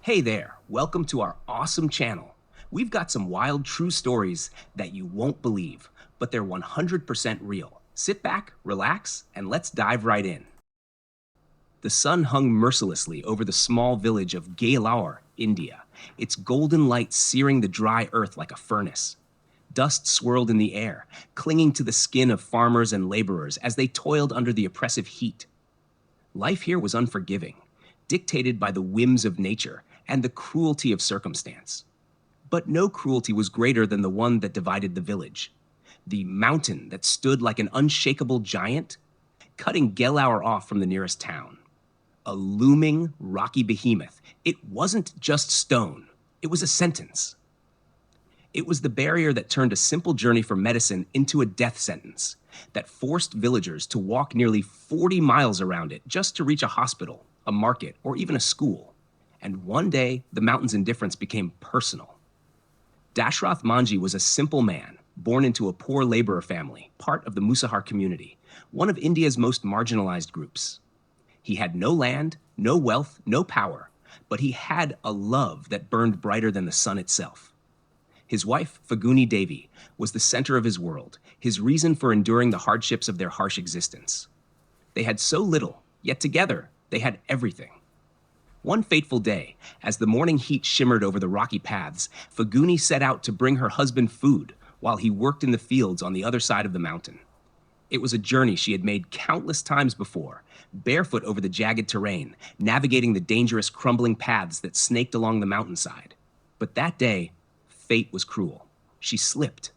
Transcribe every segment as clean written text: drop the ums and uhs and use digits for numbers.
Hey there, welcome to our awesome channel. We've got some wild true stories that you won't believe, but they're 100% real. Sit back, relax, and let's dive right in. The sun hung mercilessly over the small village of Gailur, India, its golden light searing the dry earth like a furnace. Dust swirled in the air, clinging to the skin of farmers and laborers as they toiled under the oppressive heat. Life here was unforgiving, dictated by the whims of nature and the cruelty of circumstance. But no cruelty was greater than the one that divided the village. The mountain that stood like an unshakable giant, cutting Gelaur off from the nearest town. A looming, rocky behemoth. It wasn't just stone, it was a sentence. It was the barrier that turned a simple journey for medicine into a death sentence, that forced villagers to walk nearly 40 miles around it just to reach a hospital, a market, or even a school. And one day, the mountain's indifference became personal. Dashrath Manjhi was a simple man, born into a poor laborer family, part of the Musahar community, one of India's most marginalized groups. He had no land, no wealth, no power, but he had a love that burned brighter than the sun itself. His wife, Faguni Devi, was the center of his world, his reason for enduring the hardships of their harsh existence. They had so little, yet together they had everything. One fateful day, as the morning heat shimmered over the rocky paths, Faguni set out to bring her husband food while he worked in the fields on the other side of the mountain. It was a journey she had made countless times before, barefoot over the jagged terrain, navigating the dangerous crumbling paths that snaked along the mountainside. But that day, fate was cruel. She slipped.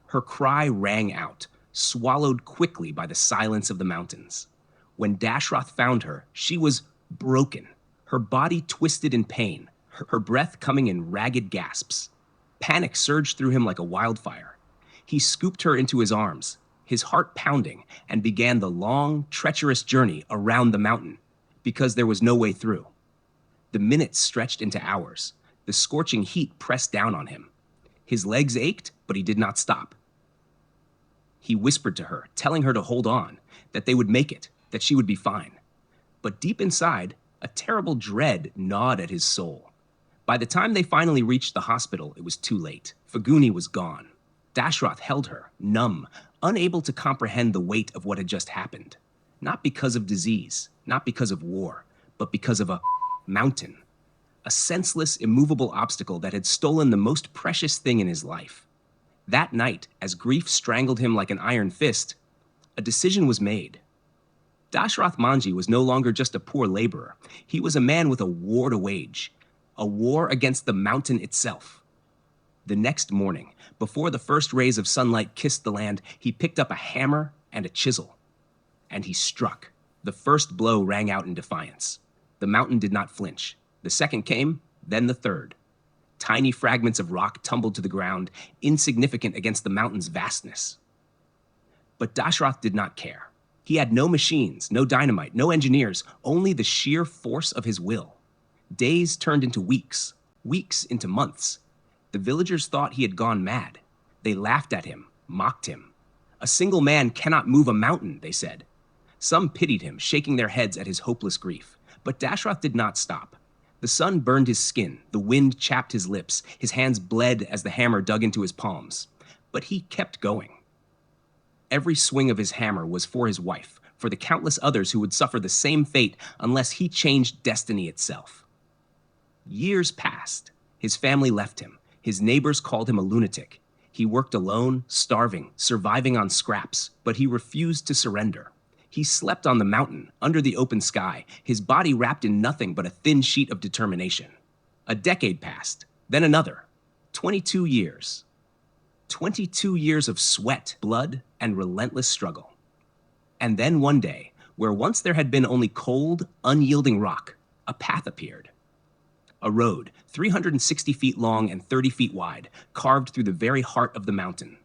Her cry rang out, swallowed quickly by the silence of the mountains. When Dashrath found her, she was broken, her body twisted in pain, her breath coming in ragged gasps. Panic surged through him like a wildfire. He scooped her into his arms, his heart pounding, and began the long, treacherous journey around the mountain, because there was no way through. The minutes stretched into hours. The scorching heat pressed down on him. His legs ached, but he did not stop. He whispered to her, telling her to hold on, that they would make it, that she would be fine. But deep inside, a terrible dread gnawed at his soul. By the time they finally reached the hospital, it was too late. Faguni was gone. Dashrath held her, numb, unable to comprehend the weight of what had just happened. Not because of disease, not because of war, but because of a mountain. A senseless, immovable obstacle that had stolen the most precious thing in his life. That night, as grief strangled him like an iron fist, a decision was made. Dashrath Manjhi was no longer just a poor laborer. He was a man with a war to wage, a war against the mountain itself. The next morning, before the first rays of sunlight kissed the land, he picked up a hammer and a chisel. And he struck. The first blow rang out in defiance. The mountain did not flinch. The second came, then the third. Tiny fragments of rock tumbled to the ground, insignificant against the mountain's vastness. But Dashrath did not care. He had no machines, no dynamite, no engineers, only the sheer force of his will. Days turned into weeks, weeks into months. The villagers thought he had gone mad. They laughed at him, mocked him. A single man cannot move a mountain, they said. Some pitied him, shaking their heads at his hopeless grief. But Dashrath did not stop. The sun burned his skin, the wind chapped his lips, his hands bled as the hammer dug into his palms. But he kept going. Every swing of his hammer was for his wife, for the countless others who would suffer the same fate unless he changed destiny itself. Years passed. His family left him. His neighbors called him a lunatic. He worked alone, starving, surviving on scraps, but he refused to surrender. He slept on the mountain, under the open sky, his body wrapped in nothing but a thin sheet of determination. A decade passed, then another. 22 years. 22 years of sweat, blood, and relentless struggle. And then one day, where once there had been only cold, unyielding rock, a path appeared. A road, 360 feet long and 30 feet wide, carved through the very heart of the mountain.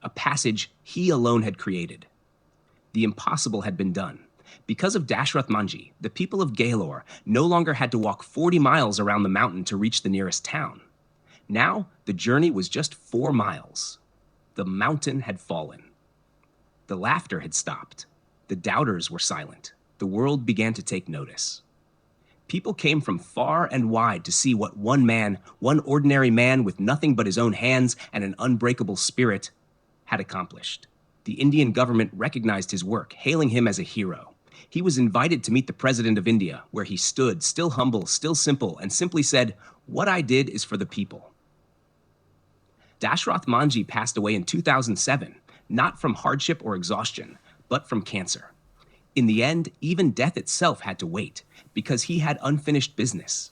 A passage he alone had created. The impossible had been done. Because of Dashrath Manjhi, the people of Gailur no longer had to walk 40 miles around the mountain to reach the nearest town. Now, the journey was just 4 miles. The mountain had fallen. The laughter had stopped. The doubters were silent. The world began to take notice. People came from far and wide to see what one man, one ordinary man with nothing but his own hands and an unbreakable spirit, had accomplished. The Indian government recognized his work, hailing him as a hero. He was invited to meet the President of India, where he stood, still humble, still simple, and simply said, "What I did is for the people." Dashrath Manjhi passed away in 2007, not from hardship or exhaustion, but from cancer. In the end, even death itself had to wait, because he had unfinished business,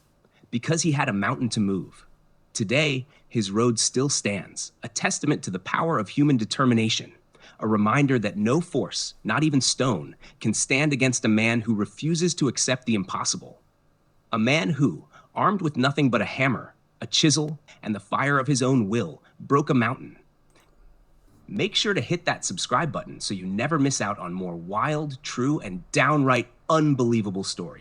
because he had a mountain to move. Today, his road still stands, a testament to the power of human determination, a reminder that no force, not even stone, can stand against a man who refuses to accept the impossible. A man who, armed with nothing but a hammer, a chisel, and the fire of his own will, broke a mountain. Make sure to hit that subscribe button so you never miss out on more wild, true, and downright unbelievable stories.